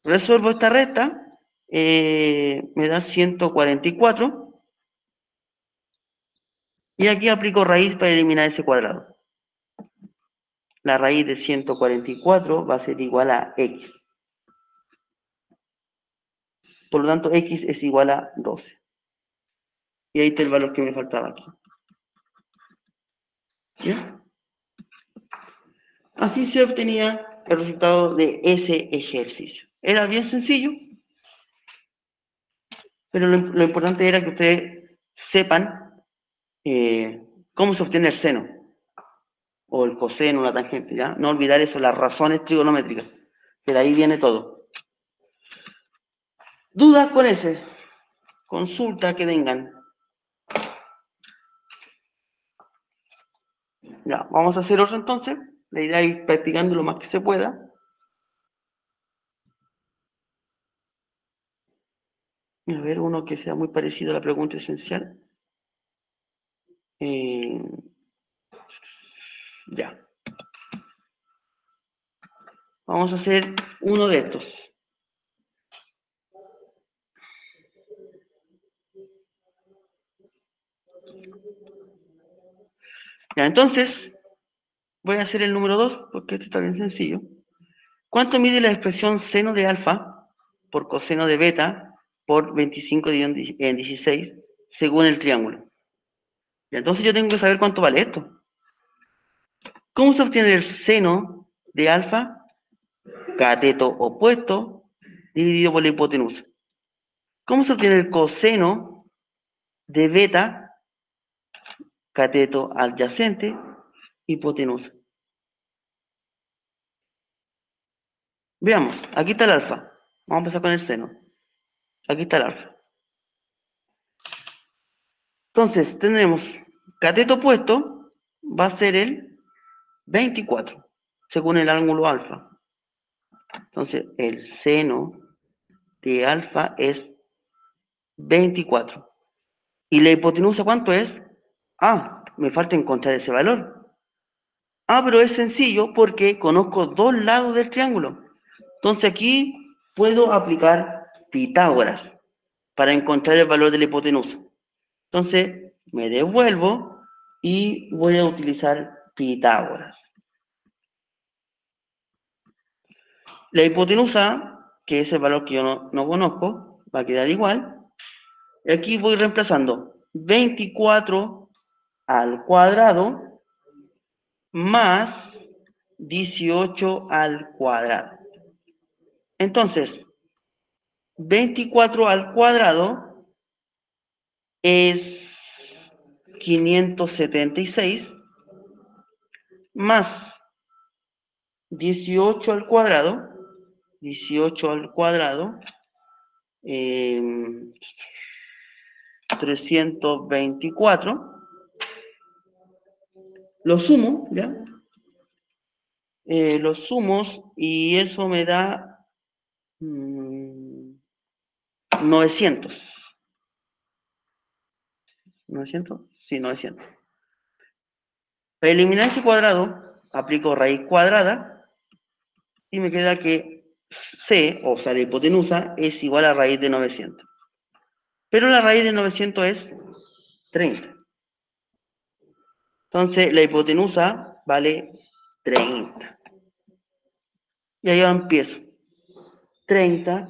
Resuelvo esta resta, me da 144. Y aquí aplico raíz para eliminar ese cuadrado. La raíz de 144 va a ser igual a x. Por lo tanto, x es igual a 12. Y ahí está el valor que me faltaba aquí. ¿Bien? Así se obtenía el resultado de ese ejercicio. Era bien sencillo, pero lo importante era que ustedes sepan cómo se obtiene el seno, o el coseno, la tangente, ¿ya? No olvidar eso, las razones trigonométricas, que de ahí viene todo. ¿Dudas con ese? Consulta que tengan. Ya, vamos a hacer otro entonces. La idea es ir practicando lo más que se pueda. A ver, uno que sea muy parecido a la pregunta esencial. Ya. Vamos a hacer uno de estos. Ya, entonces, voy a hacer el número 2, porque esto está bien sencillo. ¿Cuánto mide la expresión seno de alfa por coseno de beta por 25 dividido en 16 según el triángulo? Ya, entonces yo tengo que saber cuánto vale esto. ¿Cómo se obtiene el seno de alfa? Cateto opuesto dividido por la hipotenusa. ¿Cómo se obtiene el coseno de beta? Cateto adyacente, hipotenusa. Veamos, aquí está el alfa. Vamos a empezar con el seno. Aquí está el alfa. Entonces, tenemos cateto opuesto, va a ser el 24, según el ángulo alfa. Entonces, el seno de alfa es 24. ¿Y la hipotenusa cuánto es? Ah, me falta encontrar ese valor. Ah, pero es sencillo porque conozco dos lados del triángulo. Entonces aquí puedo aplicar Pitágoras para encontrar el valor de la hipotenusa. Entonces me devuelvo y voy a utilizar Pitágoras. La hipotenusa, que es el valor que yo no conozco, va a quedar igual. Y aquí voy reemplazando 24 al cuadrado más 18 al cuadrado. Entonces, 24 al cuadrado es 576 más 18 al cuadrado, 18 al cuadrado, 324. Lo sumo, ¿ya? Los sumos y eso me da 900. ¿900? Sí, 900. Para eliminar ese cuadrado, aplico raíz cuadrada y me queda que C, o sea, la hipotenusa, es igual a raíz de 900. Pero la raíz de 900 es 30. Entonces, la hipotenusa vale 30. Y ahí empiezo. 30,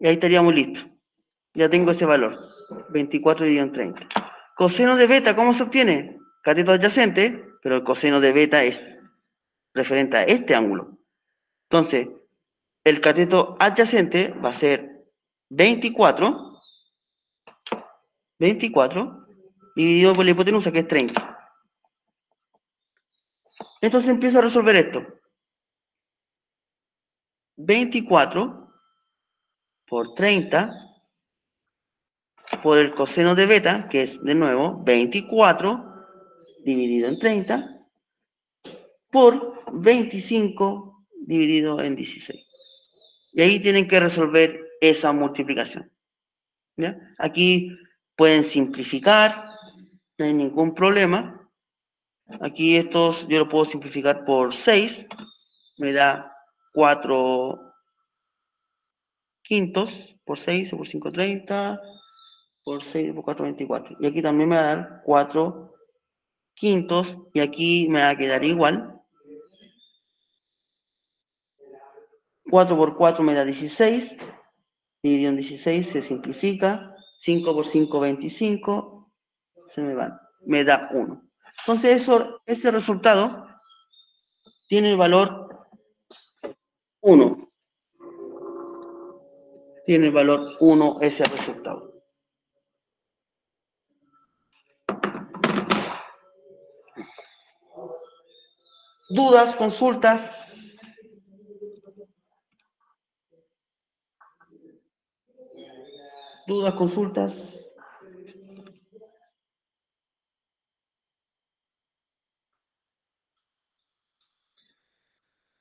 y ahí estaríamos listos. Ya tengo ese valor. 24 dividido en 30. Coseno de beta, ¿cómo se obtiene? Cateto adyacente, pero el coseno de beta es referente a este ángulo. Entonces, el cateto adyacente va a ser 24 dividido por la hipotenusa, que es 30. Entonces empiezo a resolver esto. 24 por 30 por el coseno de beta, que es de nuevo 24 dividido en 30 por 25 dividido en 16. Y ahí tienen que resolver esa multiplicación. ¿Ya? Aquí pueden simplificar, no hay ningún problema. Aquí estos yo lo puedo simplificar por 6, me da 4 quintos, por 6 o por 5, 30, por 6 por 4, 24. Y aquí también me va a dar 4 quintos, y aquí me va a quedar igual. 4 por 4 me da 16, dividido en 16 se simplifica, 5 por 5, 25, se me va, me da 1. Entonces ese resultado tiene el valor 1. Tiene el valor 1 ese resultado. ¿Dudas, consultas? ¿Dudas, consultas?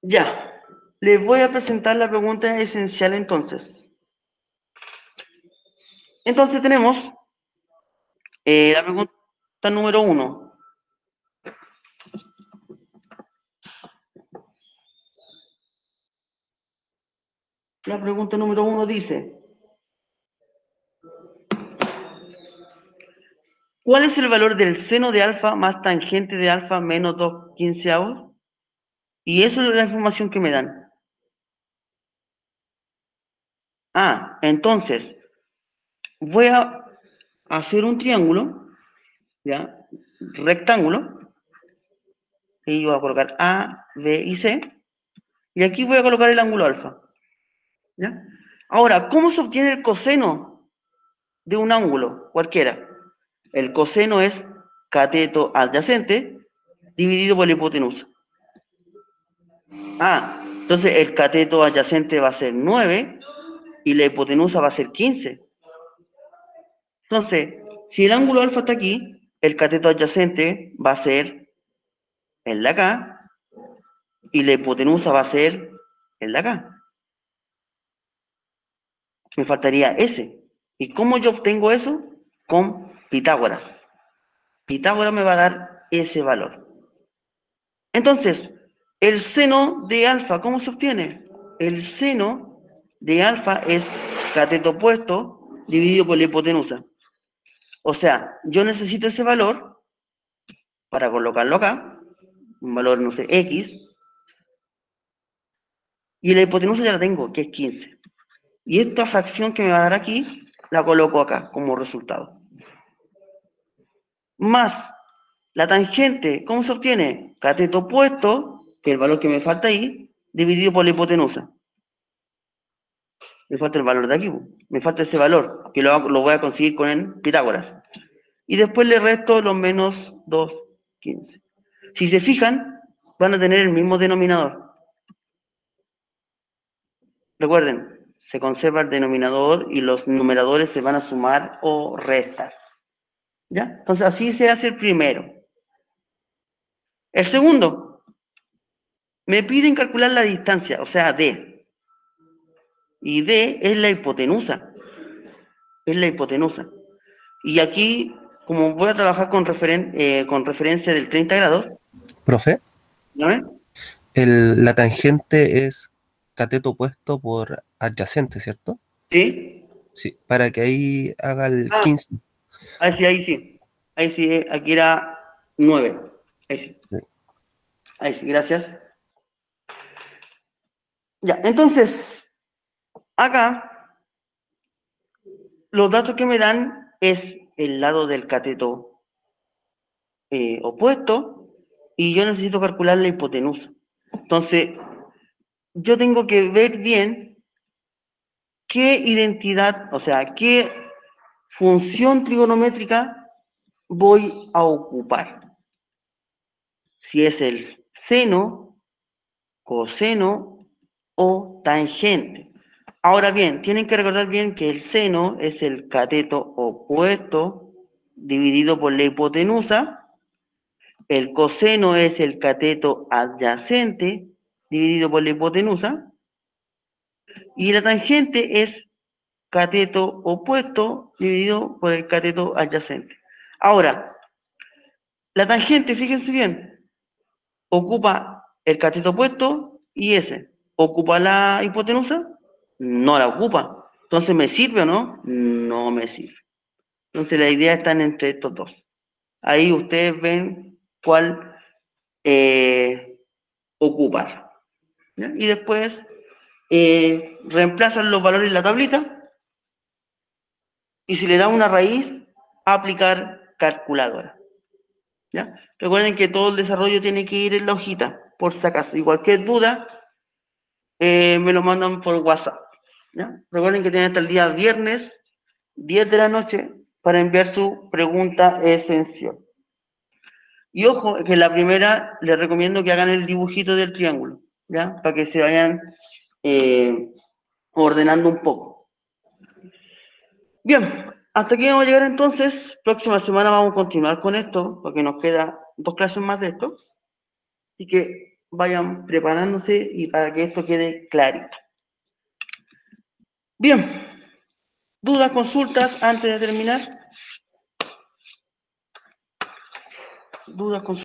Ya. Les voy a presentar la pregunta esencial entonces. Entonces tenemos la pregunta número 1. La pregunta número 1 dice: ¿cuál es el valor del seno de alfa más tangente de alfa menos 2/15? Y eso es la información que me dan. Entonces, voy a hacer un triángulo, ¿ya? Rectángulo, y voy a colocar A, B y C, y aquí voy a colocar el ángulo alfa, ¿ya? Ahora, ¿cómo se obtiene el coseno de un ángulo cualquiera? El coseno es cateto adyacente dividido por la hipotenusa. Entonces el cateto adyacente va a ser 9 y la hipotenusa va a ser 15. Entonces, si el ángulo alfa está aquí, el cateto adyacente va a ser el de acá y la hipotenusa va a ser el de acá. Me faltaría ese. ¿Y cómo yo obtengo eso? Con Pitágoras. Pitágoras me va a dar ese valor. Entonces, el seno de alfa, ¿cómo se obtiene? El seno de alfa es cateto opuesto dividido por la hipotenusa. O sea, yo necesito ese valor para colocarlo acá, un valor, no sé, X, y la hipotenusa ya la tengo, que es 15. Y esta fracción que me va a dar aquí, la coloco acá como resultado. Más la tangente, ¿cómo se obtiene? Cateto opuesto, que es el valor que me falta ahí, dividido por la hipotenusa. Me falta el valor de aquí, me falta ese valor, que lo voy a conseguir con el Pitágoras. Y después le resto los menos 2/15. Si se fijan, van a tener el mismo denominador. Recuerden, se conserva el denominador y los numeradores se van a sumar o restar. ¿Ya? Entonces así se hace el primero. El segundo, me piden calcular la distancia, o sea, D. Y D es la hipotenusa. Es la hipotenusa. Y aquí, como voy a trabajar con referencia del 30 grados, Profe, ¿no? la tangente es cateto opuesto por adyacente, ¿cierto? ¿Sí? Sí, para que ahí haga el 15. Ahí sí, ahí sí. Ahí sí, aquí era 9. Ahí sí. Sí. Ahí sí, gracias. Ya, entonces, acá, los datos que me dan es el lado del cateto opuesto y yo necesito calcular la hipotenusa. Entonces, yo tengo que ver bien qué identidad, o sea, qué función trigonométrica voy a ocupar. Si es el seno, coseno o tangente. Ahora bien, tienen que recordar bien que el seno es el cateto opuesto dividido por la hipotenusa, el coseno es el cateto adyacente dividido por la hipotenusa, y la tangente es cateto opuesto dividido por el cateto adyacente. Ahora, la tangente, fíjense bien, ocupa el cateto opuesto y ese. ¿Ocupa la hipotenusa? No la ocupa. Entonces, ¿me sirve o no? No me sirve. Entonces, la idea está entre estos dos. Ahí ustedes ven cuál ocupar. ¿Ya? Y después reemplazan los valores en la tablita y si le da una raíz, aplicar calculadora. ¿Ya? Recuerden que todo el desarrollo tiene que ir en la hojita, por si acaso. Y cualquier duda, me lo mandan por WhatsApp. ¿Ya? Recuerden que tienen hasta el día viernes, 10 de la noche, para enviar su pregunta esencial. Y ojo, que la primera les recomiendo que hagan el dibujito del triángulo, ¿ya? Para que se vayan ordenando un poco. Bien, hasta aquí vamos a llegar entonces. Próxima semana vamos a continuar con esto, porque nos queda 2 clases más de esto. Así que vayan preparándose y para que esto quede clarito. Bien, ¿dudas, consultas antes de terminar? ¿Dudas, consultas?